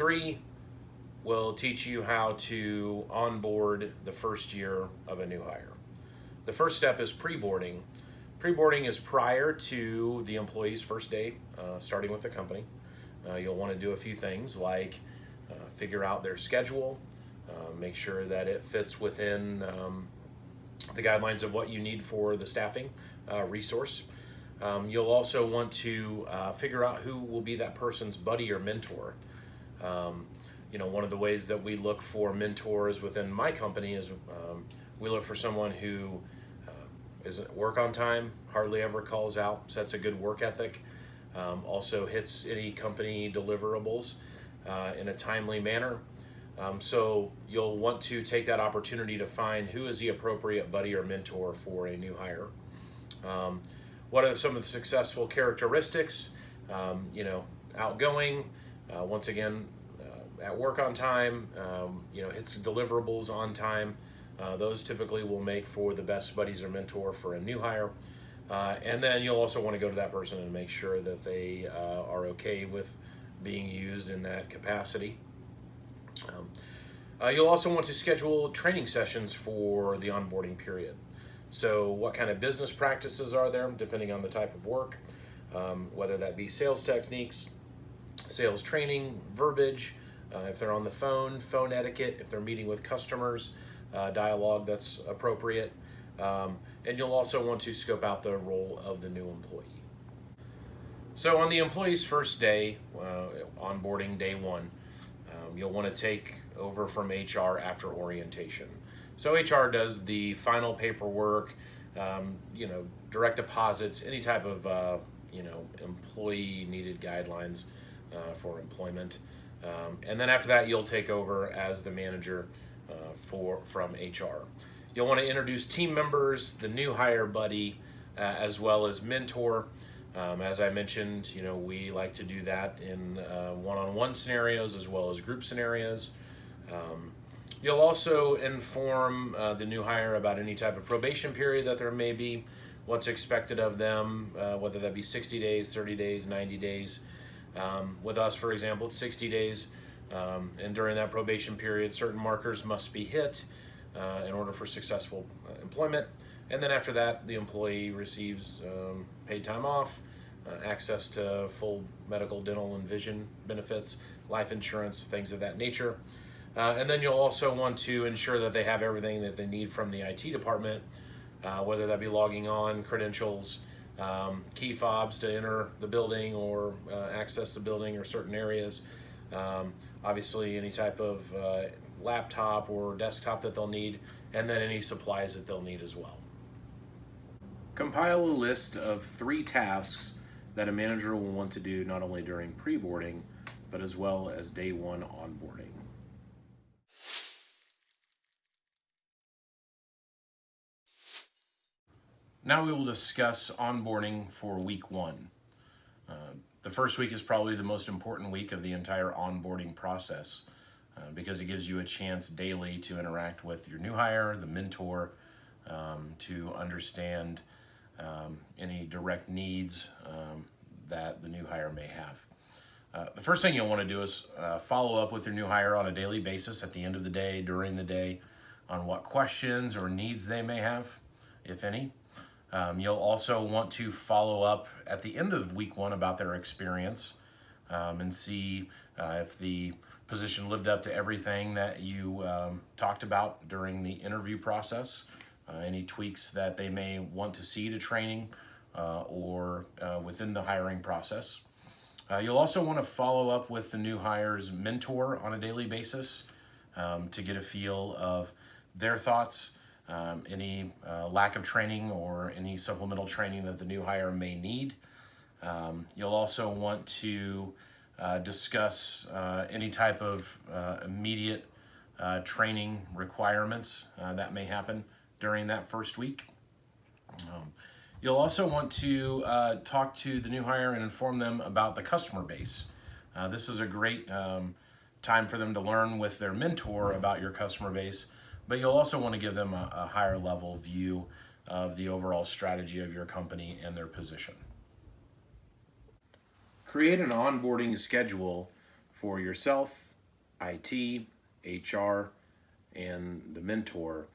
3 will teach you how to onboard the first year of a new hire. The first step is pre-boarding. Pre-boarding is prior to the employee's first day starting with the company. You'll want to do a few things like figure out their schedule, make sure that it fits within the guidelines of what you need for the staffing resource. You'll also want to figure out who will be that person's buddy or mentor. One of the ways that we look for mentors within my company is we look for someone who is work on time, hardly ever calls out, sets a good work ethic, also hits any company deliverables in a timely manner. So you'll want to take that opportunity to find who is the appropriate buddy or mentor for a new hire. What are some of the successful characteristics? Outgoing, once again, at work on time, hits deliverables on time. Those typically will make for the best buddies or mentor for a new hire. And then you'll also want to go to that person and make sure that they are okay with being used in that capacity. You'll also want to schedule training sessions for the onboarding period. So what kind of business practices are there, depending on the type of work, whether that be sales techniques, sales training, verbiage, if they're on the phone etiquette, if they're meeting with customers, dialogue that's appropriate. And you'll also want to scope out the role of the new employee. So on the employee's first day, onboarding day 1, you'll want to take over from HR after orientation. So HR does the final paperwork, direct deposits, any type of employee needed guidelines for employment. And then after that, you'll take over as the manager from HR. You'll want to introduce team members, the new hire buddy, as well as mentor. As I mentioned, we like to do that in one-on-one scenarios as well as group scenarios. You'll also inform the new hire about any type of probation period that there may be, what's expected of them, whether that be 60 days, 30 days, 90 days. With us, for example, it's 60 days. And during that probation period, certain markers must be hit in order for successful employment. And then after that, the employee receives paid time off, access to full medical, dental, and vision benefits, life insurance, things of that nature. And then you'll also want to ensure that they have everything that they need from the IT department, whether that be logging on, credentials, key fobs to enter the building or access the building or certain areas. Obviously, any type of laptop or desktop that they'll need, and then any supplies that they'll need as well. Compile a list of 3 tasks that a manager will want to do not only during pre-boarding, but as well as day 1 onboarding. Now we will discuss onboarding for week 1. The first week is probably the most important week of the entire onboarding process because it gives you a chance daily to interact with your new hire, the mentor, to understand any direct needs that the new hire may have. The first thing you'll want to do is follow up with your new hire on a daily basis at the end of the day, during the day, on what questions or needs they may have, if any. You'll also want to follow up at the end of week 1 about their experience and see if the position lived up to everything that you talked about during the interview process, any tweaks that they may want to see to training or within the hiring process. You'll also want to follow up with the new hire's mentor on a daily basis to get a feel of their thoughts, any lack of training or any supplemental training that the new hire may need. You'll also want to discuss any type of immediate training requirements that may happen during that first week. You'll also want to talk to the new hire and inform them about the customer base. This is a great time for them to learn with their mentor about your customer base, but you'll also want to give them a higher level view of the overall strategy of your company and their position. Create an onboarding schedule for yourself, IT, HR, and the mentor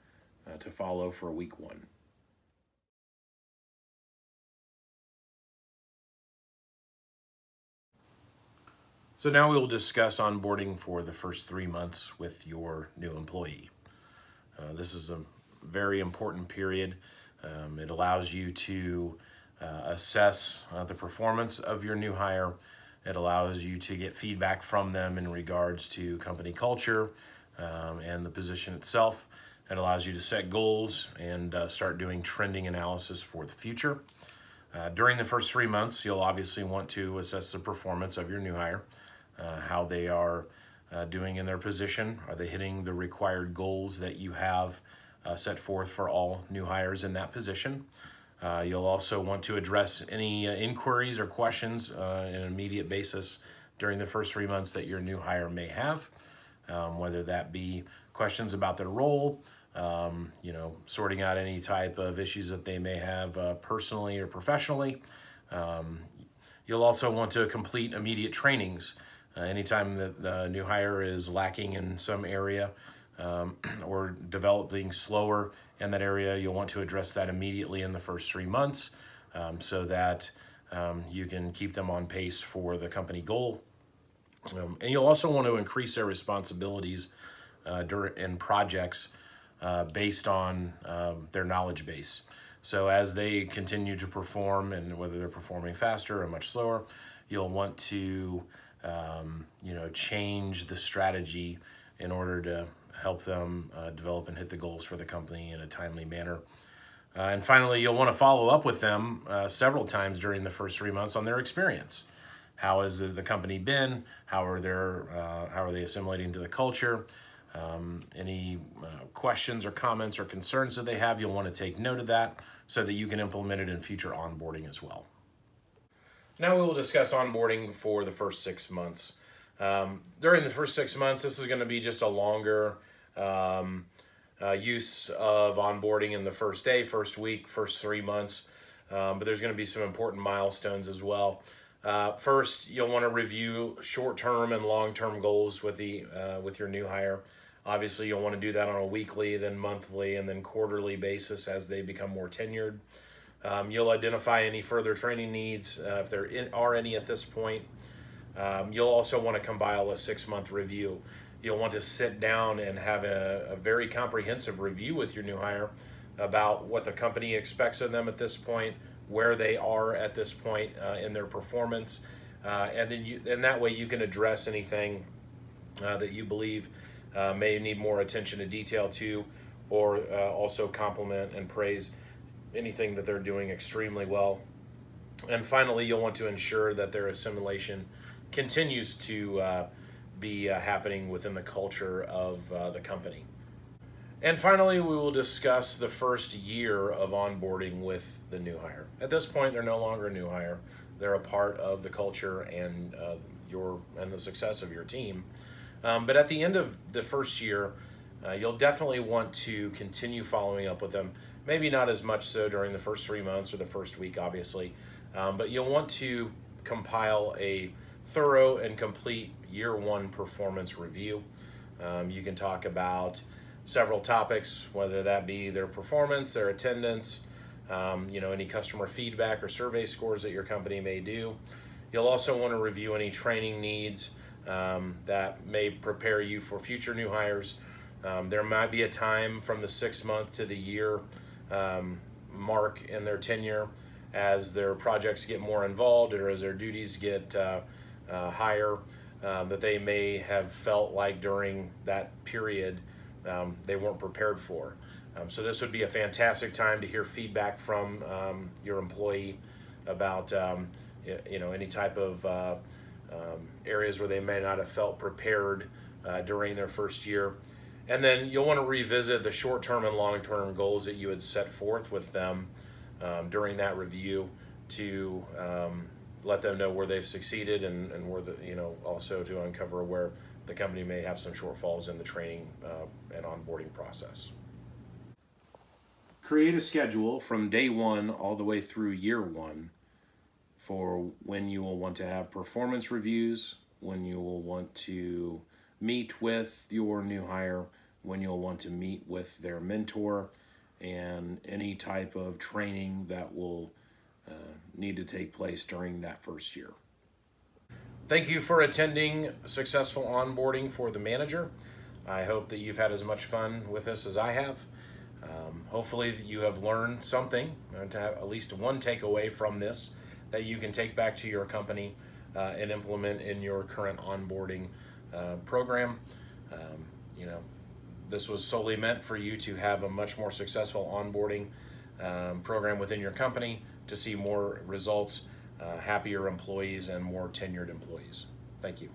to follow for week 1. So now we will discuss onboarding for the first 3 months with your new employee. This is a very important period. It allows you to assess the performance of your new hire. It allows you to get feedback from them in regards to company culture and the position itself. It allows you to set goals and start doing trending analysis for the future. During the first 3 months, you'll obviously want to assess the performance of your new hire, how they are doing in their position. Are they hitting the required goals that you have set forth for all new hires in that position? You'll also want to address any inquiries or questions on an immediate basis during the first 3 months that your new hire may have, whether that be questions about their role, sorting out any type of issues that they may have personally or professionally. You'll also want to complete immediate trainings. Anytime that the new hire is lacking in some area or developing slower in that area, you'll want to address that immediately in the first 3 months so that you can keep them on pace for the company goal. And you'll also want to increase their responsibilities in projects based on their knowledge base. So as they continue to perform, and whether they're performing faster or much slower, you'll want to change the strategy in order to help them develop and hit the goals for the company in a timely manner. And finally, you'll want to follow up with them several times during the first 3 months on their experience. How has the company been? How are they assimilating to the culture? Any questions or comments or concerns that they have, you'll want to take note of that so that you can implement it in future onboarding as well. Now we will discuss onboarding for the first 6 months. During the first 6 months, this is going to be just a longer use of onboarding in the first day, first week, first 3 months, but there's going to be some important milestones as well. First, you'll want to review short-term and long-term goals with your new hire. Obviously, you'll want to do that on a weekly, then monthly, and then quarterly basis as they become more tenured. You'll identify any further training needs, if there are any at this point. You'll also want to compile a 6-month review. You'll want to sit down and have a very comprehensive review with your new hire about what the company expects of them at this point, where they are at this point in their performance, and that way you can address anything that you believe may need more attention to detail to, or also compliment and praise anything that they're doing extremely well. And finally, you'll want to ensure that their assimilation continues to be happening within the culture of the company. And finally, we will discuss the first year of onboarding with the new hire. At this point, they're no longer a new hire. They're a part of the culture and the success of your team. But at the end of the first year, you'll definitely want to continue following up with them. Maybe not as much so during the first 3 months or the first week, obviously, but you'll want to compile a thorough and complete year 1 performance review. You can talk about several topics, whether that be their performance, their attendance, any customer feedback or survey scores that your company may do. You'll also want to review any training needs that may prepare you for future new hires. There might be a time from the 6 month to the year mark in their tenure as their projects get more involved or as their duties get higher, that they may have felt like during that period they weren't prepared for. So this would be a fantastic time to hear feedback from your employee about any type of areas where they may not have felt prepared during their first year. And then you'll want to revisit the short-term and long-term goals that you had set forth with them during that review to let them know where they've succeeded and where also to uncover where the company may have some shortfalls in the training and onboarding process. Create a schedule from day 1 all the way through year 1 for when you will want to have performance reviews, when you will want to meet with your new hire, when you'll want to meet with their mentor, and any type of training that will need to take place during that first year. Thank you for attending Successful Onboarding for the Manager. I hope that you've had as much fun with this as I have. Hopefully that you have learned something, to have at least one takeaway from this that you can take back to your company and implement in your current onboarding program. You know, this was solely meant for you to have a much more successful onboarding program within your company, to see more results, happier employees, and more tenured employees. Thank you.